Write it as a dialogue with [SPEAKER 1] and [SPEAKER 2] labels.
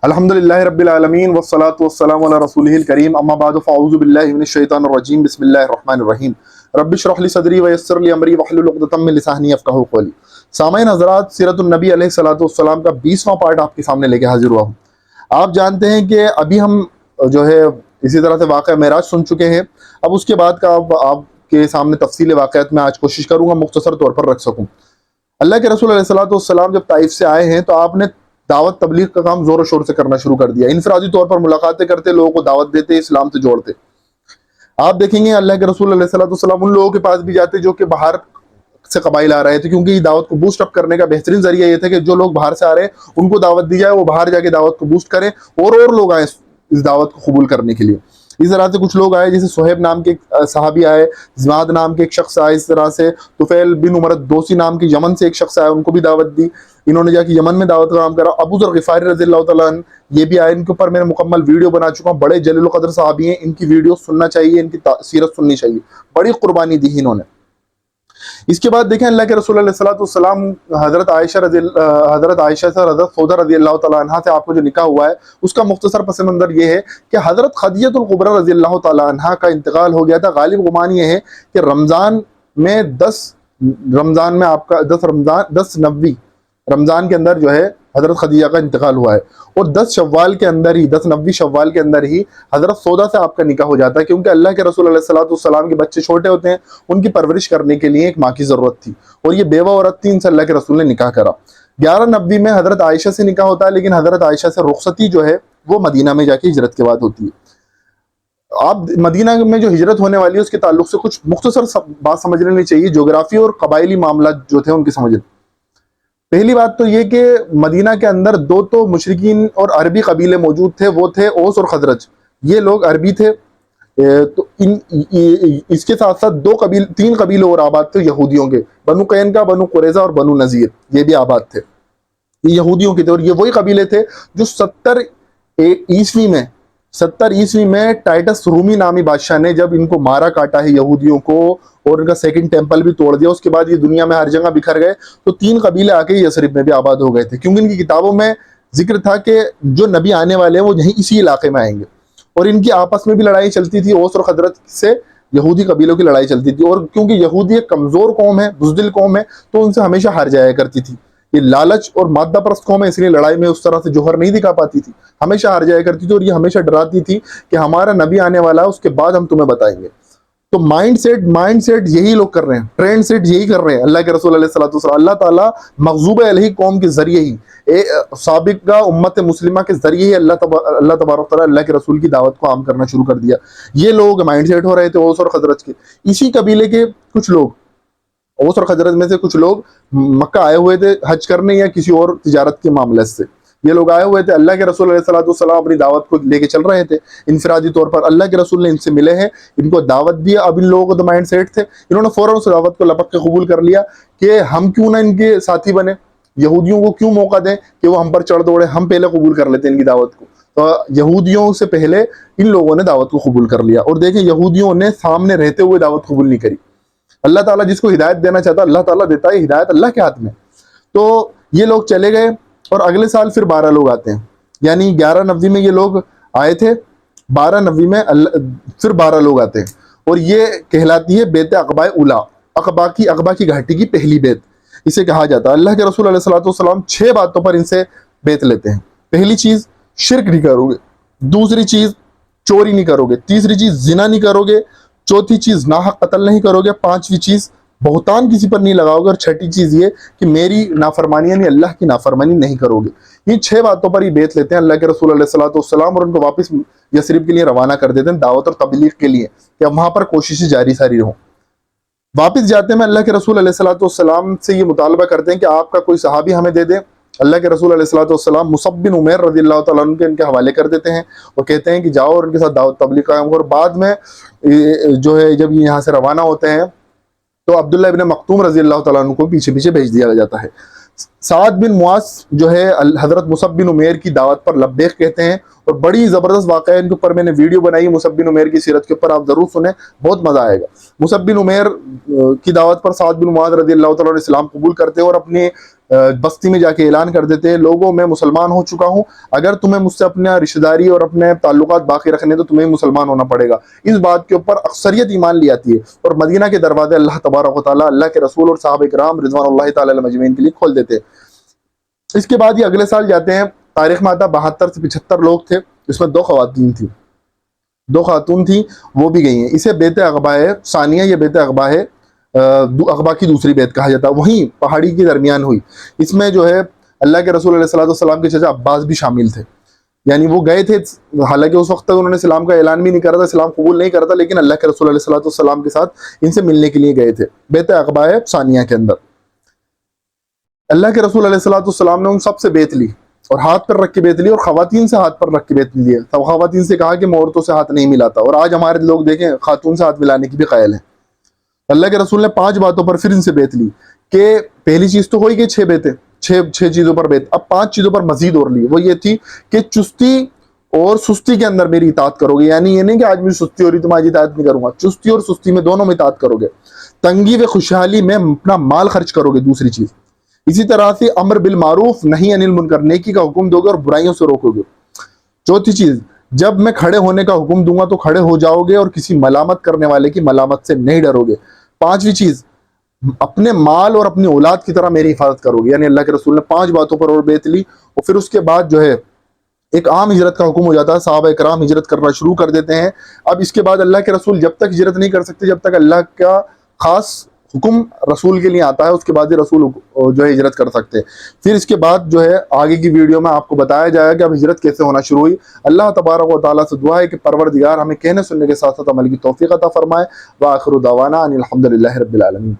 [SPEAKER 1] अल्हम्दुलिल्लाहि रब्बिल आलमीन वस्सलातु वस्सलामु अला रसूलिहिल करीम अम्मा बादु फ़अऊज़ु बिल्लाहि मिनश शैतानिर रजीम बिस्मिल्लाहिर रहमानिर रहीम रब्बि इश्रह ली सदरी व यस्सिर ली अमरी वहलुल उक़दतम मिन लिसानी यफ़क़हू क़ौली। सामईन हज़रात, सीरतुन नबी अलैहिस्सलातु वस्सलाम का 20वां पार्ट आपके सामने लेके हाजिर हुआ हूँ। आप जानते हैं कि अभी हम जो है इसी तरह से वाक़या मेराज सुन चुके हैं। अब उसके बाद का आपके सामने तफ़सील वाक़यात में आज कोशिश करूँगा मुख्तसर तौर पर रख सकूँ। अल्लाह के रसूल अलैहिस्सलातु वस्सलाम जब ताइफ से आए हैं तो आपने दावत तबलीग का काम जोर शोर से करना शुरू कर दिया। इनफरादी तौर पर मुलाकातें करते, लोगों को दावत देते, इस्लाम से जोड़ते। आप देखेंगे अल्लाह के रसूल अलैहिस्सलातु वस्सलाम उन लोगों के पास भी जाते जो कि बाहर से कबाइल आ रहे थे, क्योंकि दावत को बूस्ट अप करने का बेहतरीन जरिया ये था कि जो लोग बाहर से आ रहे हैं उनको दावत दी जाए, वो बाहर जाके दावत को बूस्ट करें और लोग आए इस दावत को कबूल करने के लिए। इस तरह से कुछ लोग आए, जैसे सुहैब नाम के सहाबी आए, ज़िमाद नाम के एक शख्स आए, इस तरह से तुफैल बिन उमर दोसी नाम के यमन से एक शख्स आया, उनको भी दावत दी। इन्होंने जाके यमन में दावत का काम करा। अबू ज़र ग़िफ़ारी रज़ियल्लाहु तआला अन्हु ये भी आए, इनके ऊपर मैंने मुकम्मल वीडियो बना चुका हूँ। बड़े जलील क़द्र सहाबी हैं, इनकी वीडियो सुनना चाहिए, इनकी सीरत सुननी चाहिए। बड़ी कुर्बानी दी इन्होंने। इसके बाद देखें अल्लाह के रसूल अलैहिस्सलातु वस्सलाम हज़रत आयशा से हज़रत सौदा रज़ियल्लाहु तआला अन्हा से आपको जो निकाह हुआ है उसका मुख्तसर पस मंज़र ये है कि हज़रत खदीजतुल कुबरा रज़ियल्लाहु तआला अन्हा का इंतकाल हो गया था। गालिब गुमान ये है कि दस नबी रमज़ान के अंदर जो है हज़रत खदीजा का इंतकाल हुआ है, और 10 शव्वाल के अंदर ही 10 नबी शव्वाल के अंदर ही हज़रत सौदा से आपका निकाह हो जाता है, क्योंकि अल्लाह के रसूल अलैहिस्सलातु वस्सलाम के बच्चे छोटे होते हैं, उनकी परवरिश करने के लिए एक माँ की ज़रूरत थी, और ये बेवा औरत थी, इनसे अल्लाह के रसूल ने निकाह करा। 11 नबी में हज़रत आयशा से निकाह होता है, लेकिन हज़रत आयशा से रुखसती जो है वो मदीना में जाके हिजरत के बाद होती है। आप मदीना में जो हिजरत होने वाली है उसके ताल्लुक से कुछ मुख्तसर बात समझ लेनी चाहिए, जोग्राफी और कबायली मामला जो थे उनकी समझ। पहली बात तो ये कि मदीना के अंदर दो तो मुशरिकीन और अरबी कबीले मौजूद थे, वो थे ओस और खजरज। ये लोग अरबी थे। तो इसके साथ साथ तीन कबीले और आबाद थे यहूदियों के, बनु कैनका, बनु कुरैज़ा और बनु नज़ीर। ये भी आबाद थे, ये यहूदियों के थे, और ये वही कबीले थे जो 70 ईस्वी में टाइटस रूमी नामी बादशाह ने जब इनको मारा काटा है यहूदियों को, और इनका सेकंड टेंपल भी तोड़ दिया, उसके बाद ये दुनिया में हर जगह बिखर गए, तो 3 कबीले आके यसरिब में भी आबाद हो गए थे, क्योंकि इनकी किताबों में जिक्र था कि जो नबी आने वाले हैं वो यहीं इसी इलाके में आएंगे। और इनकी आपस में भी लड़ाई चलती थी, ओस और खजरत से यहूदी कबीलों की लड़ाई चलती थी, और क्योंकि यहूदी एक कमजोर कौम है, बुज़दिल कौम है, तो उनसे हमेशा हार जाया करती थी। ये लालच और मादा परस्त कौम है, इसलिए लड़ाई में उस तरह से जोहर नहीं दिखा पाती थी, हमेशा हार जाया करती थी, और ये हमेशा डराती थी कि हमारा नबी आने वाला है, उसके बाद हम तुम्हें बताएंगे। तो माइंड सेट यही लोग कर रहे हैं, ट्रेंड सेट यही कर रहे हैं। अल्लाह के रसूल अलैहिस्सलातु वस्सलाम, अल्लाह ताला मग़ज़ूब अलैहि कौम के जरिए ही, साबिक़ा उम्मत मुस्लिमा के जरिए ही अल्लाह तबारक व तआला अल्लाह के रसूल की दावत को आम करना शुरू कर दिया। ये लोग माइंड सेट हो रहे थे ओस और खजरज के। इसी कबीले के कुछ लोग, ओस और खजरज में से कुछ लोग मक्का आए हुए थे हज करने या किसी और तिजारत के मामले से। ये लोग आए हुए थे, अल्लाह के रसूल अलैहिस्सलातु वस्सलाम अपनी दावत को लेके चल रहे थे। इनफरादी तौर पर अल्लाह के रसूल ने इनसे मिले हैं, इनको दावत दिया। अब इन लोगों को तो माइंड सेट थे, इन्होंने फौरन उस दावत को लपक के कबूल कर लिया कि हम क्यों ना इनके साथी बने, यहूदियों को क्यों मौका दें कि वो हम पर चढ़ दौड़े, हम पहले कबूल कर लेते हैं इनकी दावत को। तो यहूदियों से पहले इन लोगों ने दावत को कबूल कर लिया, और देखें यहूदियों ने सामने रहते हुए दावत कबूल नहीं करी। अल्लाह ताला जिसको हिदायत देना चाहता अल्लाह ताला देता है, हिदायत अल्लाह के हाथ में। तो ये लोग चले गए, और अगले साल फिर 12 लोग आते हैं, यानी 11 नबी में ये लोग आए थे, 12 नबी में फिर 12 लोग आते हैं, और ये कहलाती है बेत अक़बा उला, अक़बा की घाटी की पहली बेत इसे कहा जाता है। अल्लाह के रसूल अलैहिस्सलातु वस्सलाम 6 बातों पर इनसे बेत लेते हैं। पहली चीज़ शिर्क नहीं करोगे, दूसरी चीज़ चोरी नहीं करोगे, तीसरी चीज़ जिना नहीं करोगे, चौथी चीज़ नाहक कत्ल नहीं करोगे, 5वीं चीज़ बहुतान किसी पर नहीं लगाओगे, और 6ठी चीज़ ये कि मेरी नाफरमानी यानी अल्लाह की नाफरमानी नहीं करोगे। इन 6 बातों पर ही बेत लेते हैं अल्लाह के रसूल अलैहिस्सलातु वस्सलाम, और उनको वापस यसरिब के लिए रवाना कर देते हैं दावत और तबलीग के लिए, कि वहाँ पर कोशिशें जारी सारी हों। वापस जाते में अल्लाह के रसूल अलैहिस्सलातु वस्सलाम से ये मुतालबा करते हैं कि आपका कोई सहाबी हमें दे दे। अल्लाह के रसूल अलैहिस्सलातु वस्सलाम मुसअब बिन उमैर रज़ियल्लाहु तआला अन्हु के इनके हवाले कर देते हैं, और कहते हैं कि जाओ और उनके साथ दावत तबलीग का काम करो। और बाद में जो है जब यहाँ से रवाना होते हैं तो अब्दुल्लाह इब्न मक्तूम रज़ियल्लाहु तआला अन्हु को पीछे पीछे भेज दिया जाता है। साद बिन मुआज जो है हज़रत मुसअब बिन उमैर की दावत पर लब्बैक कहते हैं, और बड़ी ज़बरदस्त वाक़या इनके ऊपर मैंने वीडियो बनाई मुसअब बिन उमैर की सीरत के ऊपर, आप ज़रूर सुने, बहुत मज़ा आएगा। मुसअब बिन उमैर की दावत पर साद बिन मुआज रज़ियल्लाहु तआला अन्हु इस्लाम कबूल करते हैं, और अपने بستی میں جا کے اعلان کر دیتے ہیں لوگوں میں مسلمان ہو چکا ہوں, اگر تمہیں مجھ سے اپنا رشتہ داری اور اپنے تعلقات باقی رکھنے تو تمہیں مسلمان ہونا پڑے گا. اس بات کے اوپر اکثریت ایمان لے آتی ہے اور مدینہ کے دروازے اللہ تبارک و تعالیٰ اللہ کے رسول اور صحابہ کرام رضوان اللہ تعالی علیہم اجمعین کے لیے کھول دیتے ہیں. اس کے بعد یہ اگلے سال جاتے ہیں, تاریخ میں آتا 72 سے 75 لوگ تھے, اس میں 2 خواتین تھیں, 2 خاتون تھیں, وہ بھی گئی ہیں. اسے بیت عقبہ ثانیہ, یہ بیت عقبہ ہے, عقبہ کی دوسری بیت کہا جاتا ہے, وہیں پہاڑی کے درمیان ہوئی. اس میں جو ہے اللہ کے رسول علیہ الصلوۃ والسلام کے چچا عباس بھی شامل تھے, یعنی وہ گئے تھے, حالانکہ اس وقت تک انہوں نے اسلام کا اعلان بھی نہیں کرا تھا, اسلام قبول نہیں کرا تھا, لیکن اللہ کے رسول علیہ الصلوۃ والسلام کے ساتھ ان سے ملنے کے لیے گئے تھے بیت عقبہ ثانیہ کے اندر. اللہ کے رسول علیہ الصلوۃ والسلام نے ان سب سے بیت لی اور ہاتھ پر رکھ کے بیت لی, اور خواتین سے ہاتھ پر رکھ کے بیت لی. تب خواتین سے کہا کہ میں عورتوں سے ہاتھ نہیں ملاتا, اور آج ہمارے لوگ دیکھیں خاتون سے ہاتھ ملانے کی بھی قائل ہیں. اللہ کے رسول نے 5 باتوں پر پھر ان سے بیت لی, کہ پہلی چیز تو ہوئی کہ 6 بیتیں, 6 چیزوں پر بیت. اب 5 چیزوں پر مزید اور لی, وہ یہ تھی کہ چستی اور سستی کے اندر میری اطاعت کرو گے, یعنی یہ نہیں کہ آج مجھے سستی ہو رہی تو میں آج اطاعت نہیں کروں گا, چستی اور سستی میں دونوں میں اطاعت کرو گے. تنگی و خوشحالی میں اپنا مال خرچ کرو گے, دوسری چیز. اسی طرح سے امر بالمعروف نہی عن المنکر, نیکی کا حکم دو گے اور برائیوں سے روکو گے. چوتھی چیز, جب میں کھڑے ہونے کا حکم دوں گا تو کھڑے ہو جاؤ گے اور کسی ملامت کرنے والے کی ملامت سے نہیں ڈرو گے. 5ویں چیز, اپنے مال اور اپنی اولاد کی طرح میری حفاظت کرو گے. یعنی اللہ کے رسول نے 5 باتوں پر اور بیت لی, اور پھر اس کے بعد جو ہے ایک عام ہجرت کا حکم ہو جاتا ہے, صحابہ کرام ہجرت کرنا شروع کر دیتے ہیں. اب اس کے بعد اللہ کے رسول جب تک ہجرت نہیں کر سکتے جب تک اللہ کا خاص حکم رسول کے لیے آتا ہے, اس کے بعد یہ رسول جو ہے ہجرت کر سکتے. پھر اس کے بعد جو ہے آگے کی ویڈیو میں آپ کو بتایا جائے گا کہ اب ہجرت کیسے ہونا شروع ہوئی. اللہ تبارک و تعالیٰ سے دعا ہے کہ پروردگار ہمیں کہنے سننے کے ساتھ ساتھ عمل کی توفیق عطا فرمائے. وآخر دعوانا ان الحمد للہ رب العالمین.